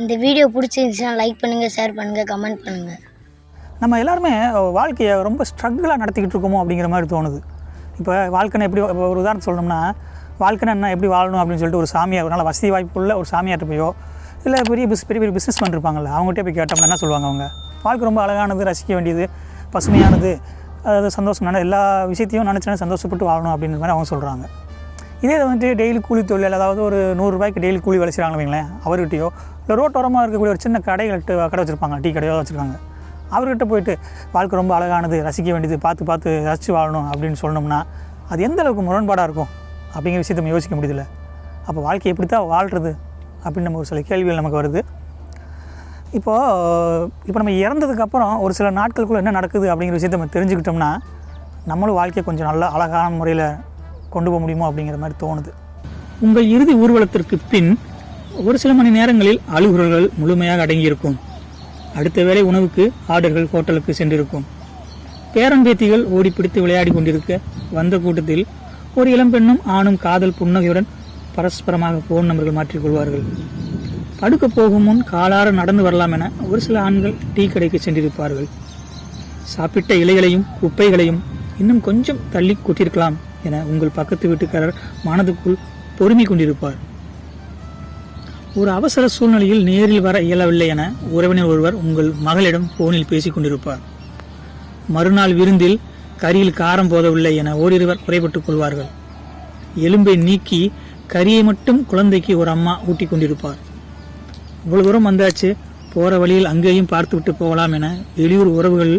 இந்த வீடியோ பிடிச்சிருந்துச்சுன்னா லைக் பண்ணுங்கள், ஷேர் பண்ணுங்கள், கமெண்ட் பண்ணுங்கள். நம்ம எல்லாருமே வாழ்க்கையை ரொம்ப ஸ்ட்ரகிளாக நடத்திக்கிட்டு இருக்கோமோ அப்படிங்கிற மாதிரி தோணுது. இப்போ வாழ்க்கைன்னு எப்படி ஒரு உதாரணம் சொல்லணும்னா, வாழ்க்கைன்னு என்ன எப்படி வாழணும் அப்படின்னு சொல்லிட்டு ஒரு சாமியார், ஒரு நல்ல வசதி வாய்ப்புள்ள ஒரு சாமியார்ட்ட போயோ இல்லை பெரிய பெரிய பிஸ்னஸ் பண்ணிருப்பாங்கள்ல, அவங்ககிட்ட போய் கேட்டோம்னா என்ன சொல்லுவாங்க? அவங்க வாழ்க்கை ரொம்ப அழகானது, ரசிக்க வேண்டியது, பசுமையானது, அதாவது சந்தோஷமான எல்லா விஷயத்தையும் நினச்சி சந்தோஷப்பட்டு வாழணும் அப்படின்ற மாதிரி அவங்க சொல்கிறாங்க. இதே வந்துட்டு டெய்லி கூலி தொழில், அதாவது ஒரு 100 ரூபாய்க்கு டெய்லி கூலி வேலை செய்கிறாங்க வைங்களேன், அவர்கிட்டயோ இல்லை ரோட்டோரமாக இருக்கக்கூடிய ஒரு சின்ன கடை வச்சுருப்பாங்க, டீ கடையோ வச்சுருக்காங்க, அவர்கிட்ட போயிட்டு வாழ்க்கை ரொம்ப அழகானது, ரசிக்க வேண்டியது, பார்த்து ரசித்து வாழணும் அப்படின்னு சொன்னோம்னா அது எந்த அளவுக்கு முரண்பாடாக இருக்கும் அப்படிங்கிற விஷயத்தை நம்ம யோசிக்க முடியல. அப்போ வாழ்க்கை எப்படி தான் வாழ்கிறது அப்படின்னு நம்ம ஒரு சில கேள்விகள் நமக்கு வருது. இப்போ நம்ம இறந்ததுக்கப்புறம் ஒரு சில நாட்களுக்குள்ளே என்ன நடக்குது அப்படிங்கிற விஷயத்தை நம்ம தெரிஞ்சுக்கிட்டோம்னா நம்மளும் வாழ்க்கையை கொஞ்சம் நல்ல அழகான முறையில் கொண்டு போக முடியுமோ அப்படிங்கிற மாதிரி தோணுது. உங்கள் இறுதி ஊர்வலத்திற்கு பின் ஒரு சில மணி நேரங்களில் அலுவலர்கள் முழுமையாக அடங்கியிருக்கும். அடுத்த வேளை உணவுக்கு ஆர்டர்கள் ஹோட்டலுக்கு சென்றிருக்கும். பேரம்பேத்திகள் ஓடி பிடித்து விளையாடி கொண்டிருக்க வந்த கூட்டத்தில் ஒரு இளம்பெண்ணும் ஆணும் காதல் புன்னகையுடன் பரஸ்பரமாக போன் நம்பர்கள் மாற்றிக்கொள்வார்கள். படுக்க போகும் முன் காலார நடந்து வரலாம் என ஒரு சில ஆண்கள் டீ கடைக்கு சென்றிருப்பார்கள். சாப்பிட்ட இலைகளையும் குப்பைகளையும் இன்னும் கொஞ்சம் தள்ளி கொட்டிருக்கலாம் என உங்கள் பக்கத்து வீட்டுக்காரர் மனதுக்குள் பொறுமை கொண்டிருப்பார். ஒரு அவசர சூழ்நிலையில் நேரில் வர இயலவில்லை என உறவினர் ஒருவர் உங்கள் மகளிடம் போனில் பேசிக் கொண்டிருப்பார். மறுநாள் விருந்தில் கறியில் காரம் போதவில்லை என ஓரிருவர் குறைபட்டுக் கொள்வார்கள். எலும்பை நீக்கி கறியை மட்டும் குழந்தைக்கு ஒரு அம்மா ஊட்டி கொண்டிருப்பார். இவ்வளவு தூரம் வந்தாச்சு, போற வழியில் அங்கேயும் பார்த்துவிட்டு போகலாம் என வெளியூர் உறவுகள்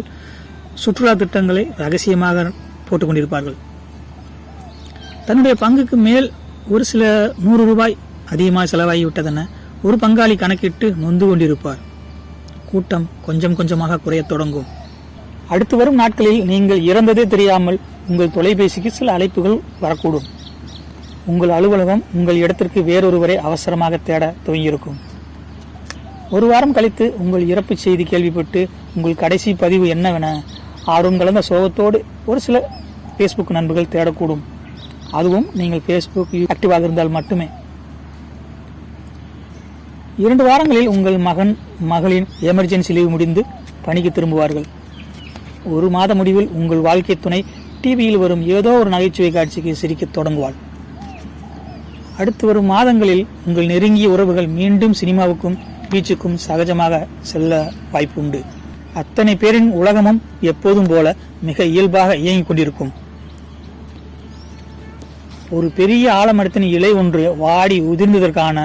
சுற்றுலா திட்டங்களை ரகசியமாக போட்டுக் கொண்டிருப்பார்கள். தன்னுடைய பங்குக்கு மேல் ஒரு சில 100 ரூபாய் அதிகமாக செலவாகிவிட்டதென ஒரு பங்காளி கணக்கிட்டு நொந்து கொண்டிருப்பார். கூட்டம் கொஞ்சம் கொஞ்சமாக குறையத் தொடங்கும். அடுத்து வரும் நாட்களில் நீங்கள் இறந்ததே தெரியாமல் உங்கள் தொலைபேசிக்கு சில அழைப்புகள் வரக்கூடும். உங்கள் அலுவலகம் உங்கள் இடத்திற்கு வேறொருவரை அவசரமாக தேட துவங்கியிருக்கும். ஒரு வாரம் கழித்து உங்கள் இறப்பு செய்தி கேள்விப்பட்டு உங்கள் கடைசி பதிவு என்னவென ஆர்வம் கலந்த சோகத்தோடு ஒரு சில ஃபேஸ்புக் நண்பர்கள் தேடக்கூடும். அதுவும் நீங்கள் ஃபேஸ்புக் ஆக்டிவாக இருந்தால் மட்டுமே. 2 வாரங்களில் உங்கள் மகளின் எமர்ஜென்சி லீவ் முடிந்து பணிக்கு திரும்புவார்கள். 1 மாத முடிவில் உங்கள் வாழ்க்கை துணை டிவியில் வரும் ஏதோ ஒரு நகைச்சுவை காட்சிக்கு சிரிக்க தொடங்குவாள். அடுத்து வரும் மாதங்களில் உங்கள் நெருங்கிய உறவுகள் மீண்டும் சினிமாவுக்கும் பீச்சுக்கும் சகஜமாக செல்ல வாய்ப்பு உண்டு. அத்தனை பேரின் உலகமும் எப்போதும் போல மிக இயல்பாக இயங்கிக் கொண்டிருக்கும். ஒரு பெரிய ஆலமரத்தின் இலை ஒன்று வாடி உதிர்ந்ததற்கான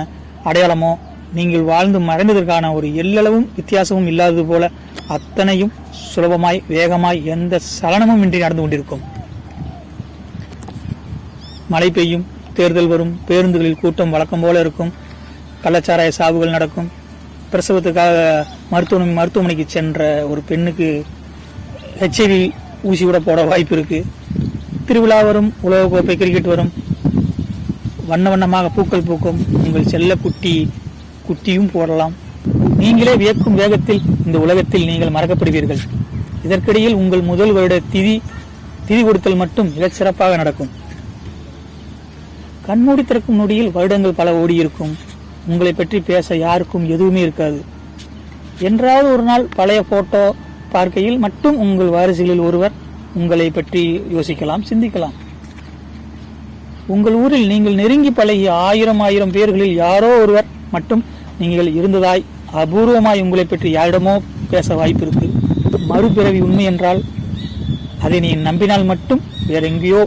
அடையாளமோ நீங்கள் வாழ்ந்து மறைந்ததற்கான ஒரு எல்லளவும் வித்தியாசமும் இல்லாதது போல அத்தனையும் சுலபமாய் வேகமாய் எந்த சலனமும் இன்றி நடந்து கொண்டிருக்கும். மழை பெய்யும், தேர்தல் வரும், பேருந்துகளில் கூட்டம் வழக்கம் போல இருக்கும், கள்ளச்சாராய சாவுகள் நடக்கும், பிரசவத்துக்காக மருத்துவமனைக்கு சென்ற ஒரு பெண்ணுக்கு HIV ஊசி கூட போட வாய்ப்பு இருக்கு. திருவிழா வரும், உலகக்கோப்பை கிரிக்கெட் வரும், வண்ண வண்ணமாக பூக்கள் பூக்கும், உங்கள் செல்ல குட்டியும் போடலாம். நீங்களே வியக்கும் வேகத்தில் இந்த உலகத்தில் நீங்கள் மறக்கப்படுவீர்கள். இதற்கிடையில் உங்கள் முதல் வருட திதி கொடுத்தல் மட்டும் மிகச்சிறப்பாக நடக்கும். கண்மூடி திறக்கும் நொடியில் வருடங்கள் பல ஓடியிருக்கும். உங்களை பற்றி பேச யாருக்கும் எதுவுமே இருக்காது. என்றாவது ஒரு நாள் பழைய போட்டோ பார்க்கையில் மட்டும் உங்கள் வாரிசுகளில் ஒருவர் உங்களை பற்றி யோசிக்கலாம், சிந்திக்கலாம். உங்கள் ஊரில் நீங்கள் நெருங்கி பழகிய 1000 பேர்களில் யாரோ ஒருவர் மட்டும் நீங்கள் இருந்ததாய் அபூர்வமாய் உங்களை பற்றி யாரிடமோ பேச வாய்ப்பு இருக்கு. மறுபிறவி உண்மை என்றால் அதை நீ நம்பினால் மட்டும் வேற எங்கேயோ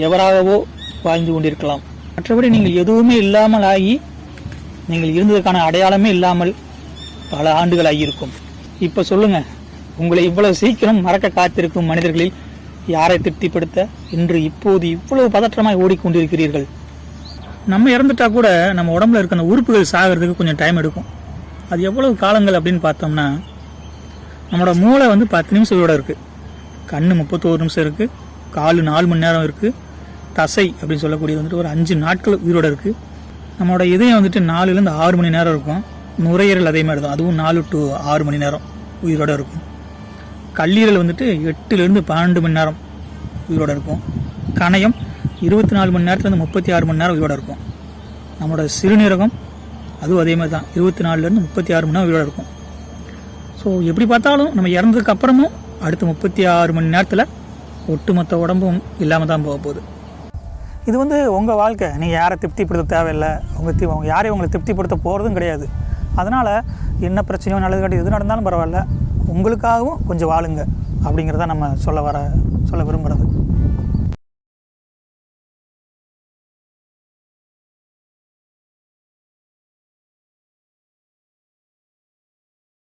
எவராகவோ வாழ்ந்து கொண்டிருக்கலாம். மற்றபடி நீங்கள் எதுவுமே இல்லாமல் ஆகி நீங்கள் இருந்ததற்கான அடையாளமே இல்லாமல் பல ஆண்டுகள் ஆகியிருக்கும். இப்ப சொல்லுங்க, உங்களை இவ்வளவு சீக்கிரம் மறக்க காத்திருக்கும் மனிதர்களில் யாரை திருப்திப்படுத்த இன்று இப்போது இவ்வளவு பதற்றமாய் ஓடிக்கொண்டிருக்கிறீர்கள்? நம்ம இறந்துட்டா கூட நம்ம உடம்புல இருக்க அந்த உறுப்புகள் சாகிறதுக்கு கொஞ்சம் டைம் எடுக்கும். அது எவ்வளவு காலங்கள் அப்படின்னு பார்த்தோம்னா, நம்மளோட மூளை 10 நிமிஷம் உயிரோட இருக்கு, கண்ணு 31 நிமிஷம் இருக்கு, காலு 4 மணி நேரம் இருக்கு, தசை அப்படின்னு சொல்லக்கூடியது ஒரு 5 நாட்கள் உயிரோட இருக்கு. நம்மளோட இதயம் 4லேருந்து 6 மணி நேரம் இருக்கும். நுரையீரல் அதே மாதிரி தான், அதுவும் 4 to 6 மணி நேரம் உயிரோட இருக்கும். கல்லீரல் 8லேருந்து 12 மணி நேரம் உயிரோட இருக்கும். கணையம் 24 மணி நேரத்துலேருந்து 36 மணி நேரம் உயிரோட இருக்கும். நம்மளோட சிறுநீரகம் அதுவும் அதே மாதிரி தான் 24லேருந்து 36 மணி நேரம் உயிரோட இருக்கும். ஸோ எப்படி பார்த்தாலும் நம்ம இறந்ததுக்கு அப்புறமும் அடுத்த 36 மணி நேரத்தில் ஒட்டுமொத்த உடம்பும் இல்லாமல் தான் போக போகுது. இது வந்து உங்கள் வாழ்க்கை, நீங்கள் யாரை திருப்திப்படுத்த தேவையில்லை, அவங்க யாரையும் உங்களை திருப்திப்படுத்த போகிறதும் கிடையாது. அதனால் என்ன பிரச்சனையோ நல்லது காட்டி எது நடந்தாலும் பரவாயில்ல, உங்களுக்காகவும் கொஞ்சம் வாழுங்க அப்படிங்கிறத நம்ம சொல்ல விரும்புகிறது.